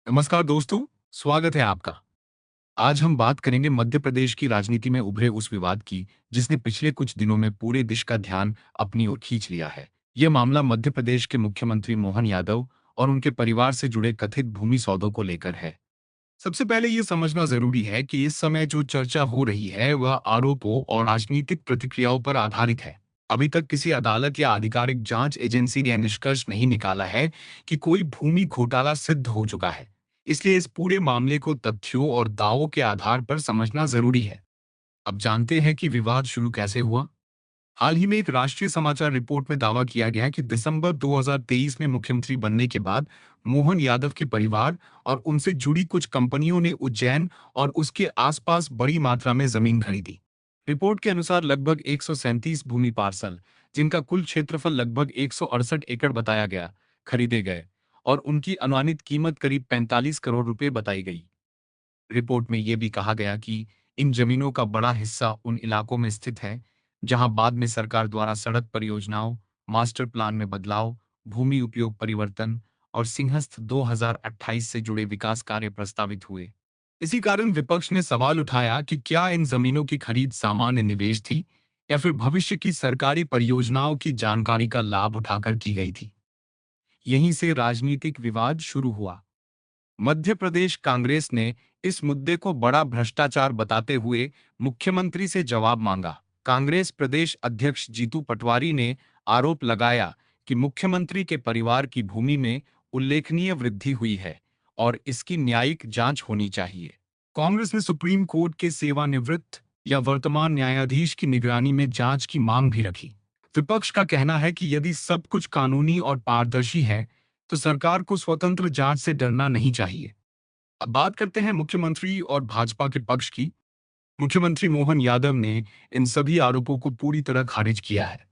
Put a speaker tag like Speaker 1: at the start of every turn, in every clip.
Speaker 1: नमस्कार दोस्तों, स्वागत है आपका। आज हम बात करेंगे मध्य प्रदेश की राजनीति में उभरे उस विवाद की, जिसने पिछले कुछ दिनों में पूरे देश का ध्यान अपनी ओर खींच लिया है। यह मामला मध्य प्रदेश के मुख्यमंत्री मोहन यादव और उनके परिवार से जुड़े कथित भूमि सौदों को लेकर है। सबसे पहले ये समझना जरूरी है कि इस समय जो चर्चा हो रही है, वह आरोपों और राजनीतिक प्रतिक्रियाओं पर आधारित है। अभी तक किसी अदालत या आधिकारिक जांच एजेंसी ने निष्कर्ष नहीं निकाला है कि कोई भूमि घोटाला सिद्ध हो चुका है। इसलिए इस पूरे मामले को तथ्यों और दावों के आधार पर समझना जरूरी है। अब जानते हैं कि विवाद शुरू कैसे हुआ। हाल ही में एक राष्ट्रीय समाचार रिपोर्ट में दावा किया गया है कि दिसंबर 2023 में मुख्यमंत्री बनने के बाद मोहन यादव के परिवार और उनसे जुड़ी कुछ कंपनियों ने उज्जैन और उसके आसपास बड़ी मात्रा में जमीन खरीदी। रिपोर्ट के अनुसार लगभग 137 भूमि पार्सल, जिनका कुल क्षेत्रफल लगभग 168 एकड़ बताया गया, खरीदे गए और उनकी अनुमानित कीमत करीब 45 करोड़ रुपए बताई गई। रिपोर्ट में यह भी कहा गया कि इन जमीनों का बड़ा हिस्सा उन इलाकों में स्थित है जहां बाद में सरकार द्वारा सड़क परियोजनाओं, मास्टर प्लान में बदलाव, भूमि उपयोग परिवर्तन और सिंहस्थ 2028 से जुड़े विकास कार्य प्रस्तावित हुए। इसी कारण विपक्ष ने सवाल उठाया कि क्या इन जमीनों की खरीद सामान्य निवेश थी या फिर भविष्य की सरकारी परियोजनाओं की जानकारी का लाभ उठाकर की गई थी। यहीं से राजनीतिक विवाद शुरू हुआ। मध्य प्रदेश कांग्रेस ने इस मुद्दे को बड़ा भ्रष्टाचार बताते हुए मुख्यमंत्री से जवाब मांगा। कांग्रेस प्रदेश अध्यक्ष जीतू पटवारी ने आरोप लगाया कि मुख्यमंत्री के परिवार की भूमि में उल्लेखनीय वृद्धि हुई है और इसकी न्यायिक जांच होनी चाहिए। कांग्रेस ने सुप्रीम कोर्ट के सेवानिवृत्त या वर्तमान न्यायाधीश की निगरानी में जांच की मांग भी रखी। विपक्ष का कहना है कि यदि सब कुछ कानूनी और पारदर्शी है, तो सरकार को स्वतंत्र जांच से डरना नहीं चाहिए। अब बात करते हैं मुख्यमंत्री और भाजपा के पक्ष की। मुख्यमंत्री मोहन यादव ने इन सभी आरोपों को पूरी तरह खारिज किया है।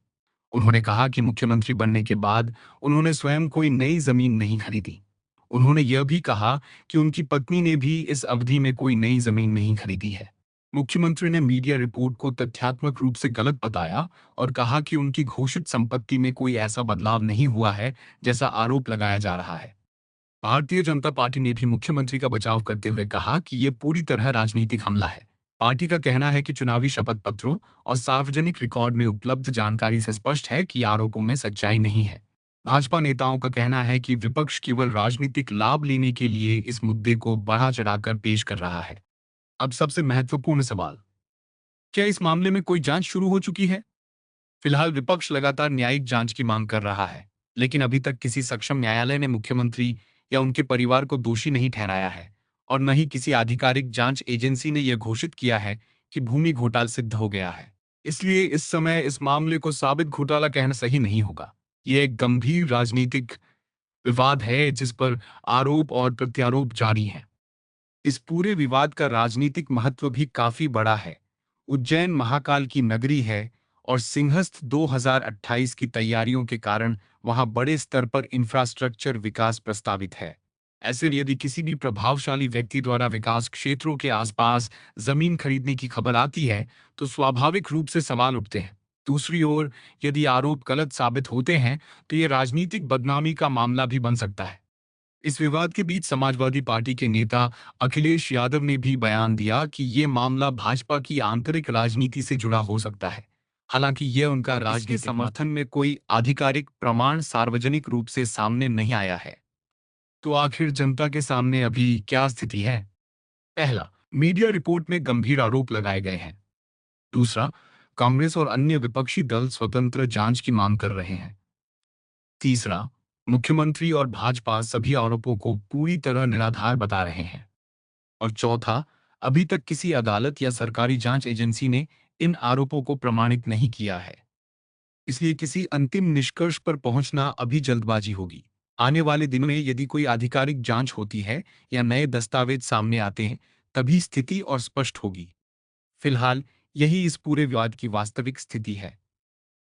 Speaker 1: उन्होंने कहा कि मुख्यमंत्री बनने के बाद उन्होंने स्वयं कोई नई जमीन नहीं खरीदी। उन्होंने यह भी कहा कि उनकी पत्नी ने भी इस अवधि में कोई नई जमीन नहीं खरीदी है। मुख्यमंत्री ने मीडिया रिपोर्ट को तथ्यात्मक रूप से गलत बताया और कहा कि उनकी घोषित संपत्ति में कोई ऐसा बदलाव नहीं हुआ है जैसा आरोप लगाया जा रहा है। भारतीय जनता पार्टी ने भी मुख्यमंत्री का बचाव करते हुए कहा कि यह पूरी तरह राजनीतिक हमला है। पार्टी का कहना है कि चुनावी शपथ पत्रों और सार्वजनिक रिकॉर्ड में उपलब्ध जानकारी से स्पष्ट है कि आरोपों में सच्चाई नहीं है। भाजपा नेताओं का कहना है कि विपक्ष केवल राजनीतिक लाभ लेने के लिए इस मुद्दे को बढ़ा चढ़ाकर पेश कर रहा है। अब सबसे महत्वपूर्ण सवाल, क्या इस मामले में कोई जांच शुरू हो चुकी है? फिलहाल विपक्ष लगातार न्यायिक जांच की मांग कर रहा है, लेकिन अभी तक किसी सक्षम न्यायालय ने मुख्यमंत्री या उनके परिवार को दोषी नहीं ठहराया है और न ही किसी आधिकारिक जांच एजेंसी ने यह घोषित किया है कि भूमि घोटाला सिद्ध हो गया है। इसलिए इस समय इस मामले को साबित घोटाला कहना सही नहीं होगा। यह एक गंभीर राजनीतिक विवाद है जिस पर आरोप और प्रत्यारोप जारी हैं। इस पूरे विवाद का राजनीतिक महत्व भी काफी बड़ा है। उज्जैन महाकाल की नगरी है और सिंहस्थ 2028 की तैयारियों के कारण वहां बड़े स्तर पर इंफ्रास्ट्रक्चर विकास प्रस्तावित है। ऐसे में यदि किसी भी प्रभावशाली व्यक्ति द्वारा विकास क्षेत्रों के आसपास जमीन खरीदने की खबर आती है, तो स्वाभाविक रूप से सवाल उठते हैं। दूसरी ओर, यदि आरोप गलत साबित होते हैं, तो ये राजनीतिक बदनामी का मामला भी बन सकता है। इस विवाद के बीच समाजवादी पार्टी के नेता अखिलेश यादव ने भी बयान दिया कि ये मामला भाजपा की आंतरिक राजनीति से जुड़ा हो सकता है। हालांकि यह उनका राजनीतिक समर्थन में कोई आधिकारिक प्रमाण सार्वजनिक रूप से सामने नहीं आया है। तो आखिर जनता के सामने अभी क्या स्थिति है? पहला, मीडिया रिपोर्ट में गंभीर आरोप लगाए गए हैं। दूसरा, कांग्रेस और अन्य विपक्षी दल स्वतंत्र जांच की मांग कर रहे हैं। तीसरा, मुख्यमंत्री और भाजपा सभी आरोपों को पूरी तरह निराधार बता रहे हैं। और चौथा, अभी तक किसी अदालत या सरकारी जांच एजेंसी ने इन आरोपों को प्रमाणित नहीं किया है। इसलिए किसी अंतिम निष्कर्ष पर पहुंचना अभी जल्दबाजी होगी। आने वाले दिनों में यदि कोई आधिकारिक जांच होती है या नए दस्तावेज सामने आते हैं, तभी स्थिति और स्पष्ट होगी। फिलहाल यही इस पूरे विवाद की वास्तविक स्थिति है।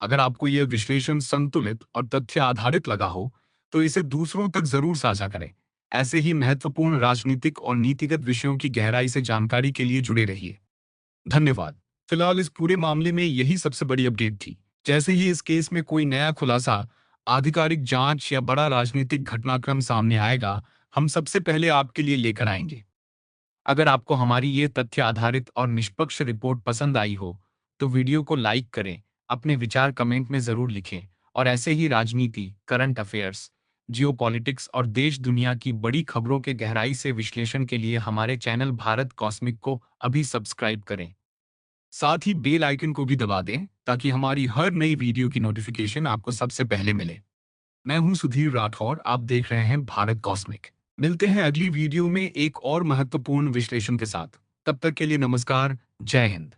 Speaker 1: अगर आपको यह विश्लेषण संतुलित और तथ्य आधारित लगा हो, तो इसे दूसरों तक जरूर साझा करें। ऐसे ही महत्वपूर्ण राजनीतिक और नीतिगत विषयों की गहराई से जानकारी के लिए जुड़े रहिए। धन्यवाद। फिलहाल इस पूरे मामले में यही सबसे बड़ी अपडेट थी। जैसे ही इस केस में कोई नया खुलासा, आधिकारिक जांच या बड़ा राजनीतिक घटनाक्रम सामने आएगा, हम सबसे पहले आपके लिए लेकर आएंगे। अगर आपको हमारी ये तथ्य आधारित और निष्पक्ष रिपोर्ट पसंद आई हो, तो वीडियो को लाइक करें, अपने विचार कमेंट में ज़रूर लिखें और ऐसे ही राजनीति, करंट अफेयर्स, जियोपॉलिटिक्स और देश दुनिया की बड़ी खबरों के गहराई से विश्लेषण के लिए हमारे चैनल भारत कॉस्मिक को अभी सब्सक्राइब करें। साथ ही बेल आइकन को भी दबा दें ताकि हमारी हर नई वीडियो की नोटिफिकेशन आपको सबसे पहले मिले। मैं हूं सुधीर राठौर, आप देख रहे हैं भारत कॉस्मिक। मिलते हैं अगली वीडियो में एक और महत्वपूर्ण विश्लेषण के साथ। तब तक के लिए नमस्कार, जय हिंद।